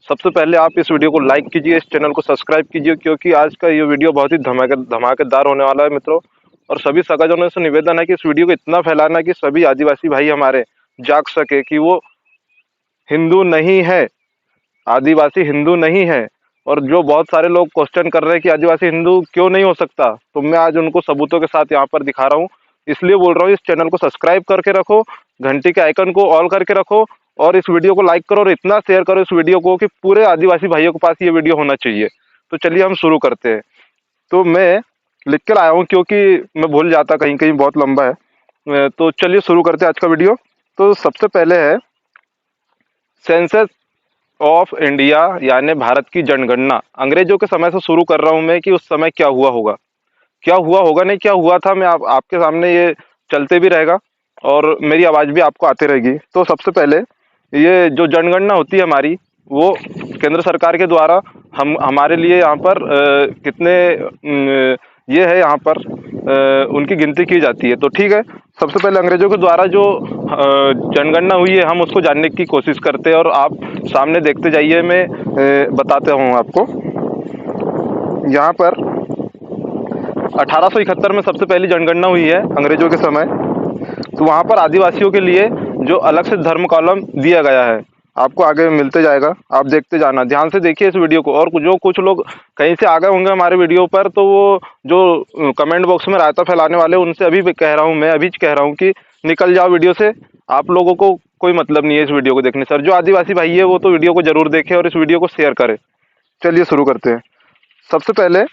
सबसे पहले आप इस वीडियो को लाइक कीजिए, इस चैनल को सब्सक्राइब कीजिए, क्योंकि आज का ये वीडियो बहुत ही धमाकेदार होने वाला है मित्रों। और सभी सगाजनों से निवेदन है कि इस वीडियो को इतना फैलाना कि सभी आदिवासी भाई हमारे जाग सके कि वो हिंदू नहीं है, आदिवासी हिंदू नहीं है। और जो बहुत सारे लोग क्वेश्चन कर रहे हैं कि आदिवासी हिंदू क्यों नहीं हो सकता, तो मैं आज उनको सबूतों के साथ यहाँ पर दिखा रहा हूँ। इसलिए बोल रहा हूँ, इस चैनल को सब्सक्राइब करके रखो, घंटी के आइकन को ऑल करके रखो, और इस वीडियो को लाइक करो और इतना शेयर करो इस वीडियो को कि पूरे आदिवासी भाइयों के पास ये वीडियो होना चाहिए। तो चलिए हम शुरू करते हैं। तो मैं लिख कर आया हूँ क्योंकि मैं भूल जाता, कहीं कहीं बहुत लंबा है। तो चलिए शुरू करते हैं आज का वीडियो। तो सबसे पहले है सेंसस ऑफ इंडिया, यानी भारत की जनगणना। अंग्रेजों के समय से शुरू कर रहा हूं मैं कि उस समय क्या हुआ होगा, क्या हुआ होगा नहीं क्या हुआ था, मैं आपके सामने ये चलते भी रहेगा और मेरी आवाज भी आपको आती रहेगी। तो सबसे पहले ये जो जनगणना होती है हमारी, वो केंद्र सरकार के द्वारा हमारे लिए यहाँ पर ये है, यहाँ पर उनकी गिनती की जाती है। तो ठीक है, सबसे पहले अंग्रेजों के द्वारा जो जनगणना हुई है, हम उसको जानने की कोशिश करते हैं और आप सामने देखते जाइए, मैं बताता हूँ आपको। यहाँ पर 1871 में सबसे पहली जनगणना हुई है अंग्रेजों के समय। तो वहाँ पर आदिवासियों के लिए जो अलग से धर्म कॉलम दिया गया है, आपको आगे मिलते जाएगा, आप देखते जाना, ध्यान से देखिए इस वीडियो को। और जो कुछ लोग कहीं से आ गए होंगे हमारे वीडियो पर, तो वो जो कमेंट बॉक्स में रायता फैलाने वाले, उनसे अभी भी कह रहा हूँ, मैं अभी कह रहा हूँ कि निकल जाओ वीडियो से, आप लोगों को कोई मतलब नहीं है इस वीडियो को देखने से। जो आदिवासी भाई है वो तो वीडियो को जरूर देखे और इस वीडियो को शेयर करें। चलिए शुरू करते हैं। सबसे पहले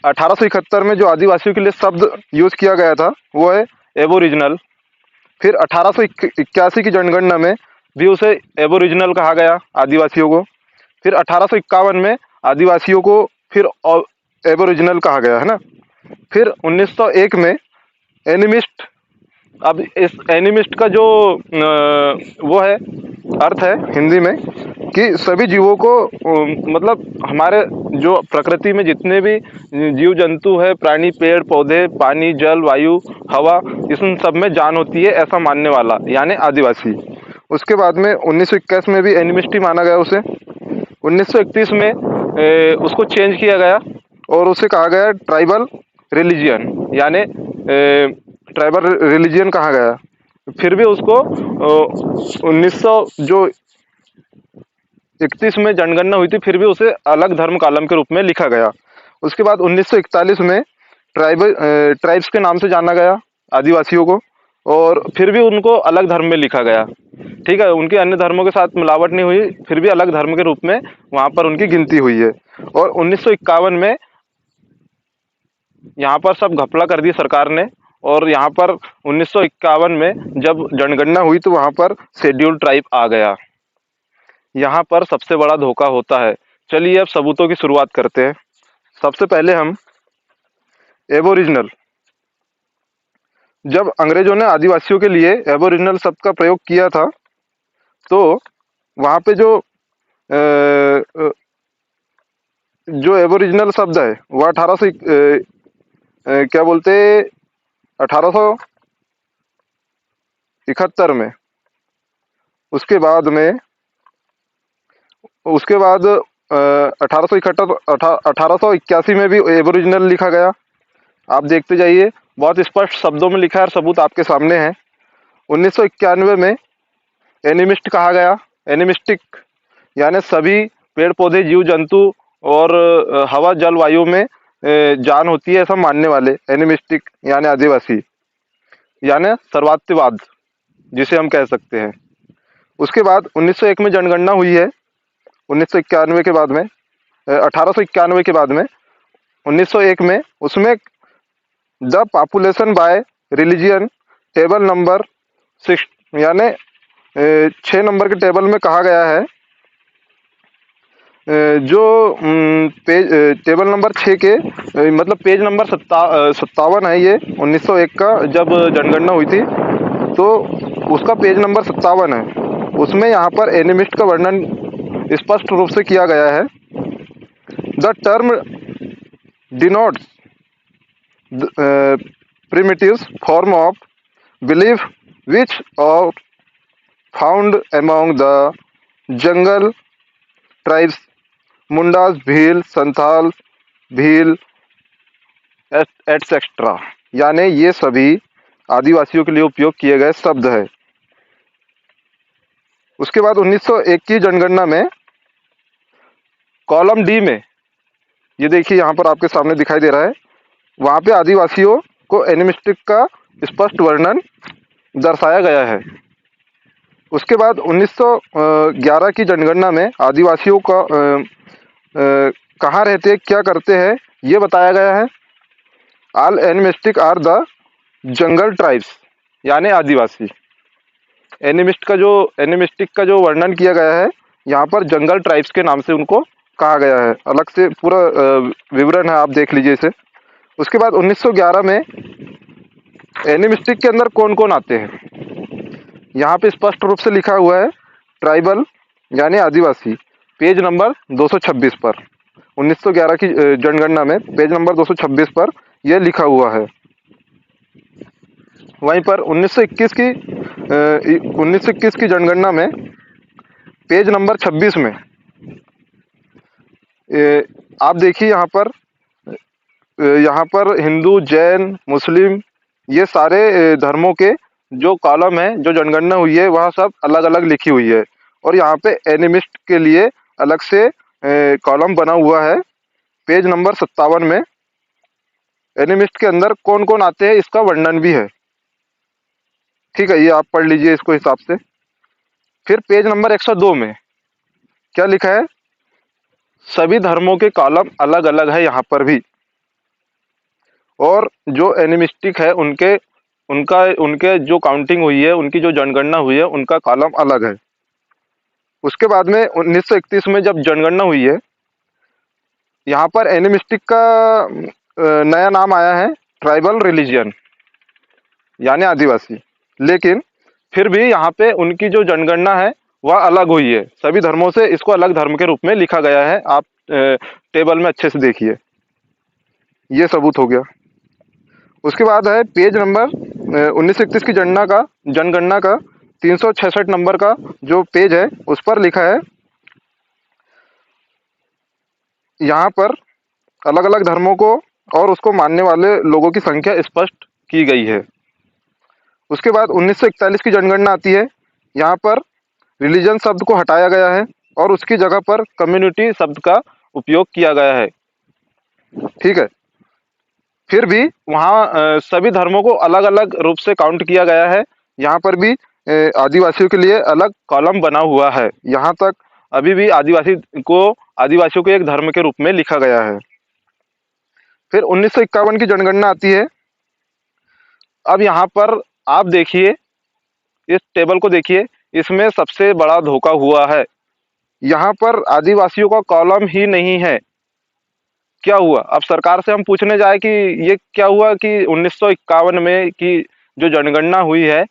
1871 में जो आदिवासियों के लिए शब्द यूज किया गया था वो है एबोरिजिनल। फिर 1881 की जनगणना में भी उसे एबोरिजिनल कहा गया, आदिवासियों को। फिर 1851 में आदिवासियों को फिर एबोरिजिनल कहा गया, है ना। फिर 1901 में एनिमिस्ट। अब इस एनिमिस्ट का जो वो है, अर्थ है हिंदी में कि सभी जीवों को मतलब हमारे जो प्रकृति में जितने भी जीव जंतु है, प्राणी, पेड़ पौधे, पानी, जल, वायु, हवा, इन सब में जान होती है, ऐसा मानने वाला, यानी आदिवासी। उसके बाद में 1921 में भी एनिमिस्ट ही माना गया उसे। 1931 में उसको चेंज किया गया और उसे कहा गया ट्राइबल रिलीजियन, यानी ट्राइबल रिलीजियन कहा गया। फिर भी उसको 1931 में जनगणना हुई थी, फिर भी उसे अलग धर्म कॉलम के रूप में लिखा गया। उसके बाद 1941 में ट्राइब्स के नाम से जाना गया आदिवासियों को, और फिर भी उनको अलग धर्म में लिखा गया। ठीक है, उनके अन्य धर्मों के साथ मिलावट नहीं हुई, फिर भी अलग धर्म के रूप में वहां पर उनकी गिनती हुई है। और 1951 में यहाँ पर सब घपला कर दी सरकार ने, और यहाँ पर 1951 में जब जनगणना हुई तो वहां पर शेड्यूल्ड ट्राइब आ गया। यहाँ पर सबसे बड़ा धोखा होता है। चलिए अब सबूतों की शुरुआत करते हैं। सबसे पहले हम एबोरिजिनल। जब अंग्रेजों ने आदिवासियों के लिए एबोरिजिनल शब्द का प्रयोग किया था, तो वहां पे जो एबोरिजिनल शब्द है वो 1871 में, उसके बाद 1881 में भी एबोरिजिनल लिखा गया। आप देखते जाइए, बहुत स्पष्ट शब्दों में लिखा है, सबूत आपके सामने है। 1991 में एनिमिस्ट कहा गया, एनिमिस्टिक, यानी सभी पेड़ पौधे, जीव जंतु और हवा, जल, वायु में जान होती है, ऐसा मानने वाले, एनिमिस्टिक यानी आदिवासी, यानी सर्ववादवाद जिसे हम कह सकते हैं। उसके बाद 1901 में जनगणना हुई है, 1991 के बाद में, 1891 के बाद में 1901 में, उसमें the population bye religion table number 6, यानी 6 नंबर के टेबल में कहा गया है, जो टेबल नंबर 6 के मतलब पेज नंबर 57 है, ये 1901 का जब जनगणना हुई थी तो उसका पेज नंबर 57 है। उसमें यहाँ पर एनिमिस्ट का वर्णन स्पष्ट रूप से किया गया है। The term denotes primitive form of belief which are found among the jungle tribes, Mundas, Bhil, Santhal, Bhil, etcetera, यानी ये सभी आदिवासियों के लिए उपयोग किए गए शब्द है। उसके बाद 1901 की जनगणना में कॉलम डी में, ये देखिए यहाँ पर आपके सामने दिखाई दे रहा है, वहाँ पे आदिवासियों को एनिमिस्टिक का स्पष्ट वर्णन दर्शाया गया है। उसके बाद 1911 की जनगणना में आदिवासियों का कहाँ रहते हैं, क्या करते हैं, ये बताया गया है। All animistic are the jungle tribes, यानी आदिवासी। एनिमिस्टिक का जो वर्णन किया गया है यहाँ पर जंगल ट्राइब्स के नाम से उनको कहा गया है। अलग से पूरा विवरण है, आप देख लीजिए इसे। उसके बाद 1911 में एनिमिस्टिक के अंदर कौन कौन आते हैं, यहाँ पे स्पष्ट रूप से लिखा हुआ है, ट्राइबल यानी आदिवासी, पेज नंबर 226 पर। 1911 की जनगणना में पेज नंबर 226 पर यह लिखा हुआ है। वहीं पर 1921 की जनगणना में पेज नंबर 26 में आप देखिए यहाँ पर हिंदू, जैन, मुस्लिम, ये सारे धर्मों के जो कॉलम है, जो जनगणना हुई है, वह सब अलग अलग लिखी हुई है। और यहाँ पे एनिमिस्ट के लिए अलग से कॉलम बना हुआ है। पेज नंबर 57 में एनिमिस्ट के अंदर कौन कौन आते हैं इसका वर्णन भी है। ठीक है, ये आप पढ़ लीजिए इसको हिसाब से। फिर पेज नंबर 102 में क्या लिखा है, सभी धर्मों के कॉलम अलग अलग है यहाँ पर भी, और जो एनिमिस्टिक है उनके जो काउंटिंग हुई है, उनकी जो जनगणना हुई है, उनका कॉलम अलग है। उसके बाद में 1931 में जब जनगणना हुई है, यहाँ पर एनिमिस्टिक का नया नाम आया है, ट्राइबल रिलीजियन यानी आदिवासी। लेकिन फिर भी यहाँ पे उनकी जो जनगणना है वह अलग हुई है, सभी धर्मों से इसको अलग धर्म के रूप में लिखा गया है। आप टेबल में अच्छे से देखिए, ये सबूत हो गया। उसके बाद है पेज नंबर 1931 की जनगणना का 366 नंबर का जो पेज है, उस पर लिखा है, यहाँ पर अलग अलग धर्मों को और उसको मानने वाले लोगों की संख्या स्पष्ट की गई है। उसके बाद 1941 की जनगणना आती है, यहाँ पर रिलीजन शब्द को हटाया गया है और उसकी जगह पर कम्युनिटी शब्द का उपयोग किया गया है। ठीक है, फिर भी वहाँ सभी धर्मों को अलग अलग रूप से काउंट किया गया है। यहाँ पर भी आदिवासियों के लिए अलग कॉलम बना हुआ है। यहाँ तक अभी भी आदिवासियों को एक धर्म के रूप में लिखा गया है। फिर 1951 की जनगणना आती है। अब यहाँ पर आप देखिए, इस टेबल को देखिए, इसमें सबसे बड़ा धोखा हुआ है। यहाँ पर आदिवासियों का कॉलम ही नहीं है। क्या हुआ? अब सरकार से हम पूछने जाए कि ये क्या हुआ कि 1951 में की जो जनगणना हुई है,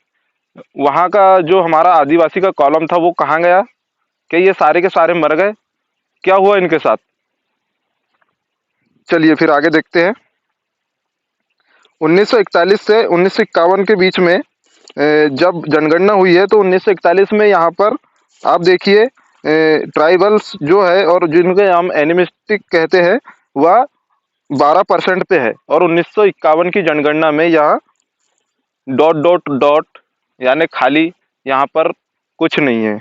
वहाँ का जो हमारा आदिवासी का कॉलम था वो कहाँ गया? क्या ये सारे के सारे मर गए? क्या हुआ इनके साथ? चलिए फिर आगे देखते हैं। 1941 से 1951 के बीच में जब जनगणना हुई है, तो 1941 में यहाँ पर आप देखिए ट्राइबल्स जो है और जिनके हम एनिमिस्टिक कहते हैं वह 12% पे है, और 1951 की जनगणना में यहाँ डॉट डॉट डॉट यानी खाली, यहाँ पर कुछ नहीं है।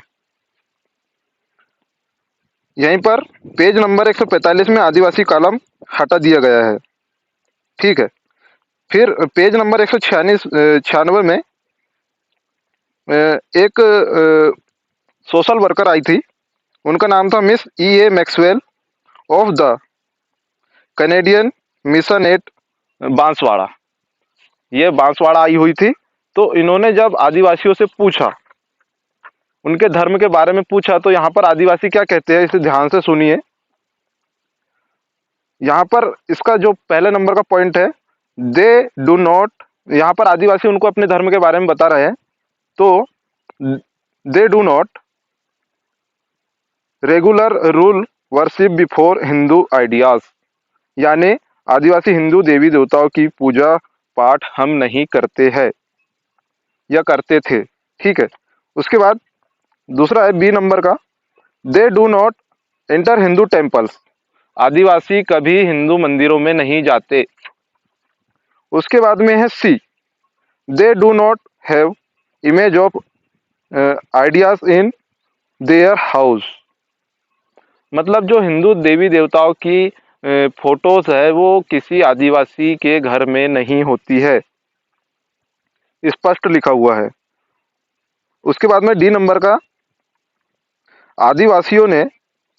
यहीं पर पेज नंबर 145 में आदिवासी कॉलम हटा दिया गया है। ठीक है, फिर पेज नंबर 196 में एक सोशल वर्कर आई थी, उनका नाम था miss E.A. Maxwell of the Canadian mission eight Banswara. ये बांसवाड़ा आई हुई थी। तो इन्होंने जब आदिवासियों से पूछा, उनके धर्म के बारे में पूछा, तो यहाँ पर आदिवासी क्या कहते हैं, इसे ध्यान से सुनिए। यहाँ पर इसका जो पहले नंबर का पॉइंट है, दे डू नॉट, यहाँ पर आदिवासी उनको अपने धर्म के बारे में बता रहे हैं। तो दे do not regular rule worship before Hindu ideas, यानी आदिवासी हिंदू देवी देवताओं की पूजा पाठ हम नहीं करते हैं या करते थे। ठीक है, उसके बाद दूसरा है बी नंबर का, they do not enter Hindu temples, आदिवासी कभी हिंदू मंदिरों में नहीं जाते। उसके बाद में है C, they do not have image of ideas in their house. मतलब जो हिंदू देवी देवताओं की फोटोज है वो किसी आदिवासी के घर में नहीं होती है, स्पष्ट लिखा हुआ है। उसके बाद में डी नंबर का, आदिवासियों ने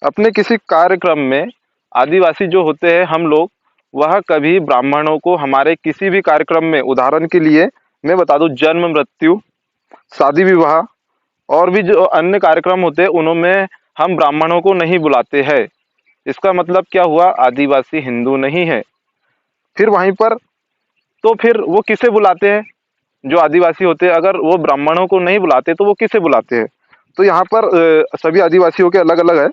अपने किसी कार्यक्रम में, आदिवासी जो होते हैं हम लोग, वह कभी ब्राह्मणों को हमारे किसी भी कार्यक्रम में, उदाहरण के लिए मैं बता दूं, जन्म मृत्यु, शादी विवाह और भी जो अन्य कार्यक्रम होते हैं उनमें हम ब्राह्मणों को नहीं बुलाते हैं। इसका मतलब क्या हुआ, आदिवासी हिंदू नहीं है। फिर वहीं पर तो फिर वो किसे बुलाते हैं, जो आदिवासी होते हैं अगर वो ब्राह्मणों को नहीं बुलाते तो वो किसे बुलाते हैं। तो यहाँ पर सभी आदिवासियों के अलग अलग है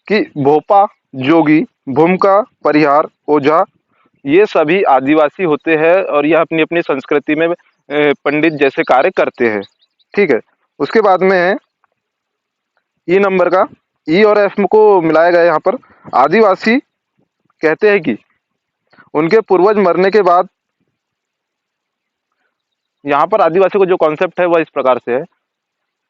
कि भोपा, जोगी, भूमिका, परिहार, ओझा, ये सभी आदिवासी होते हैं और यह अपनी अपनी संस्कृति में पंडित जैसे कार्य करते हैं। ठीक है। उसके बाद में है ई नंबर का, ई और एफ को मिलाया गया यहाँ पर। आदिवासी कहते हैं कि उनके पूर्वज मरने के बाद, यहाँ पर आदिवासी को जो कॉन्सेप्ट है वह इस प्रकार से है,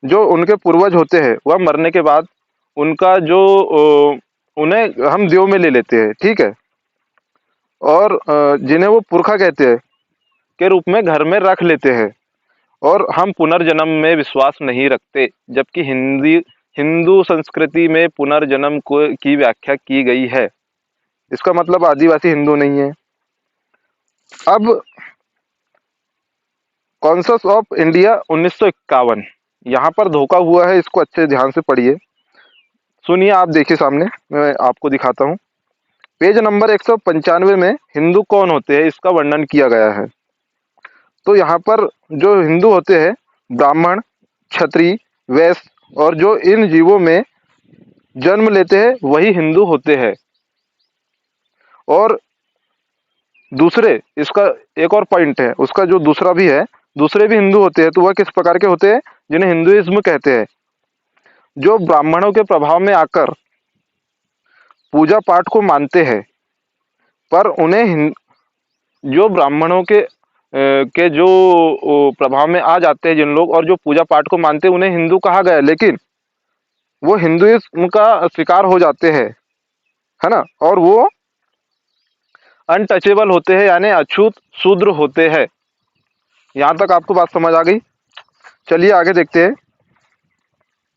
जो उनके पूर्वज होते हैं वह मरने के बाद उनका जो उन्हें हम देव में ले लेते हैं, ठीक है, और जिन्हें वो पुरखा कहते हैं के रूप में घर में रख लेते हैं, और हम पुनर्जन्म में विश्वास नहीं रखते, जबकि हिंदू संस्कृति में पुनर्जन्म को की व्याख्या की गई है। इसका मतलब आदिवासी हिंदू नहीं है। अब कॉन्सस ऑफ इंडिया 1951, यहाँ पर धोखा हुआ है, इसको अच्छे ध्यान से पढ़िए, सुनिए, आप देखिए सामने, मैं आपको दिखाता हूँ। पेज नंबर 195 में हिंदू कौन होते हैं इसका वर्णन किया गया है। तो यहाँ पर जो हिंदू होते हैं, ब्राह्मण, क्षत्रिय, वैश्य और जो इन जीवों में जन्म लेते हैं वही हिंदू होते हैं। और दूसरे, इसका एक और पॉइंट है, उसका जो दूसरा भी है, दूसरे भी हिंदू होते हैं, तो वह किस प्रकार के होते हैं, जिन्हें हिंदुइज्म कहते हैं, जो ब्राह्मणों के प्रभाव में आकर पूजा पाठ को मानते हैं, पर उन्हें जो ब्राह्मणों के जो प्रभाव में आ जाते हैं जिन लोग, और जो पूजा पाठ को मानते हैं, उन्हें हिंदू कहा गया, लेकिन वो हिंदुइज्म का शिकार हो जाते हैं, है ना, और वो अनटचेबल होते हैं, यानी अछूत शूद्र होते हैं। यहाँ तक आपको बात समझ आ गई। चलिए आगे देखते हैं।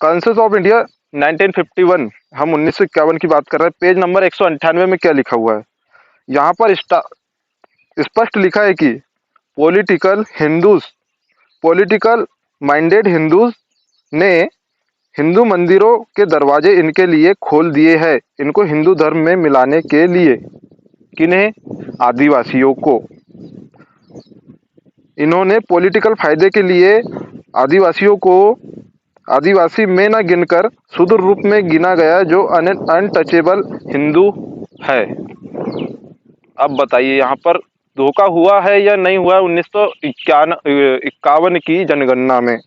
कॉन्सेंसस ऑफ इंडिया 1951, हम 1951 की बात कर रहे हैं। पेज नंबर 198 में क्या लिखा हुआ है, यहाँ पर स्पष्ट लिखा है कि पॉलिटिकल माइंडेड हिंदूज ने हिंदू मंदिरों के दरवाजे इनके लिए खोल दिए हैं, इनको हिंदू धर्म में मिलाने के लिए। किन्हें, आदिवासियों को। इन्होंने पॉलिटिकल फायदे के लिए आदिवासियों को आदिवासी में न गिनकर शूद्र रूप में गिना गया, जो अनटचेबल हिंदू है। अब बताइए यहाँ पर धोखा हुआ है या नहीं हुआ 1951 की जनगणना में।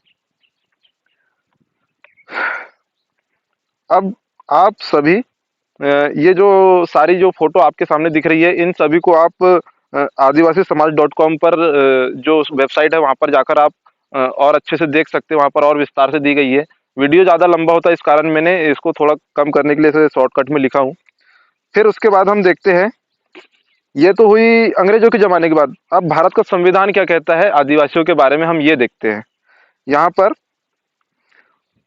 अब आप सभी ये जो सारी जो फोटो आपके सामने दिख रही है, इन सभी को आप आदिवासी समाज.com पर जो वेबसाइट है वहाँ पर जाकर आप और अच्छे से देख सकते हैं। वहाँ पर और विस्तार से दी गई है। वीडियो ज़्यादा लंबा होता है, इस कारण मैंने इसको थोड़ा कम करने के लिए इसे शॉर्टकट में लिखा हूँ। फिर उसके बाद हम देखते हैं, ये तो हुई अंग्रेजों के ज़माने के बाद। अब भारत का संविधान क्या कहता है आदिवासियों के बारे में, हम ये देखते हैं। यहाँ पर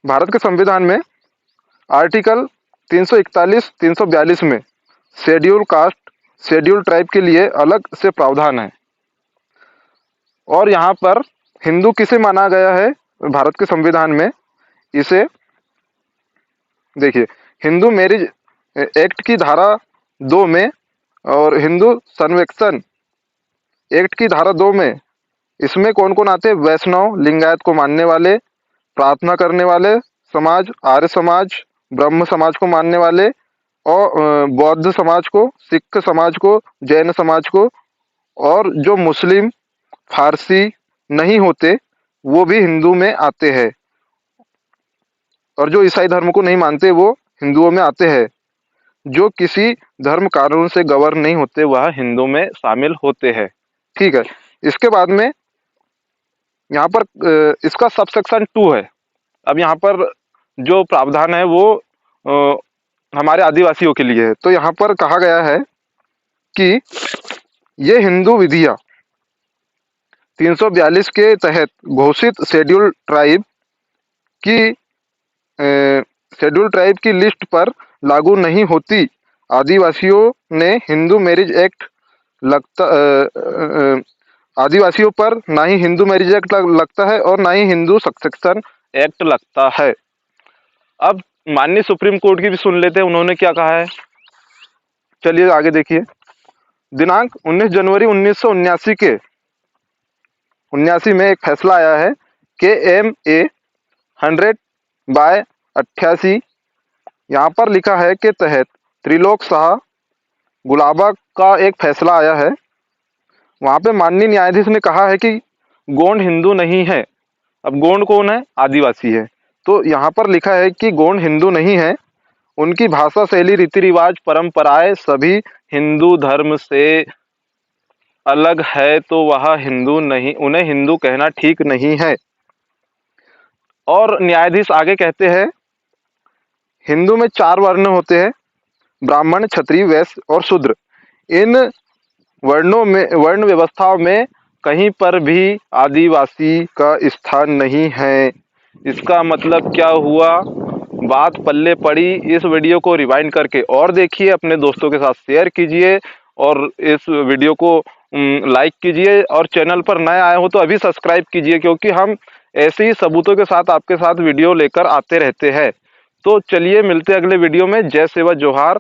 भारत के संविधान में आर्टिकल 341, 342 में शेड्यूल कास्ट, शेड्यूल ट्राइब के लिए अलग से प्रावधान है। और यहाँ पर हिंदू किसे माना गया है भारत के संविधान में, इसे देखिए, हिंदू मैरिज एक्ट की धारा 2 में और हिंदू सर्वेक्षण एक्ट की धारा 2 में, इसमें कौन कौन आते हैं, वैष्णव, लिंगायत को मानने वाले, प्रार्थना करने वाले समाज, आर्य समाज, ब्रह्म समाज को मानने वाले, और बौद्ध समाज को, सिख समाज को, जैन समाज को, और जो मुस्लिम, फारसी नहीं होते वो भी हिंदू में आते हैं, और जो ईसाई धर्म को नहीं मानते वो हिंदुओं में आते हैं, जो किसी धर्म कानून से गवर्न नहीं होते, वह हिंदू में शामिल होते हैं। ठीक है, इसके बाद में यहाँ पर इसका सब सेक्शन 2 है। अब यहाँ पर जो प्रावधान है वो हमारे आदिवासियों के लिए है। तो यहाँ पर कहा गया है कि ये हिंदू विधियां 342 के तहत घोषित शेड्यूल ट्राइब की लिस्ट पर लागू नहीं होती। आदिवासियों ने हिंदू मैरिज एक्ट लगता आदिवासियों पर ना ही हिंदू मैरिज एक्ट लगता है और ना ही हिंदू सक्सेशन एक्ट लगता है। अब माननीय सुप्रीम कोर्ट की भी सुन लेते हैं, उन्होंने क्या कहा है। चलिए आगे देखिए। दिनांक 19 जनवरी 1979 में एक फैसला आया है KMA 100/88। यहाँ पर लिखा है के तहत त्रिलोक शाह गुलाबा का एक फैसला आया है। वहाँ पे माननीय न्यायाधीश ने कहा है कि गोंड हिंदू नहीं है। अब गोंड कौन है? आदिवासी है। तो यहाँ पर लिखा है कि गोंड हिंदू नहीं है, उनकी भाषा, शैली, रीति रिवाज, परंपराएं सभी हिंदू धर्म से अलग है, तो वह हिंदू नहीं, उन्हें हिंदू कहना ठीक नहीं है। और न्यायाधीश आगे कहते हैं, हिंदू में 4 वर्ण होते हैं, ब्राह्मण, क्षत्रिय, वैश्य और शूद्र। इन वर्ण व्यवस्था में कहीं पर भी आदिवासी का स्थान नहीं है। इसका मतलब क्या हुआ? बात पल्ले पड़ी। इस वीडियो को रिवाइंड करके और देखिए, अपने दोस्तों के साथ शेयर कीजिए और इस वीडियो को लाइक कीजिए, और चैनल पर नए आए हो तो अभी सब्सक्राइब कीजिए, क्योंकि हम ऐसे ही सबूतों के साथ आपके साथ वीडियो लेकर आते रहते हैं। तो चलिए मिलते हैं अगले वीडियो में। जय सेवा जोहार।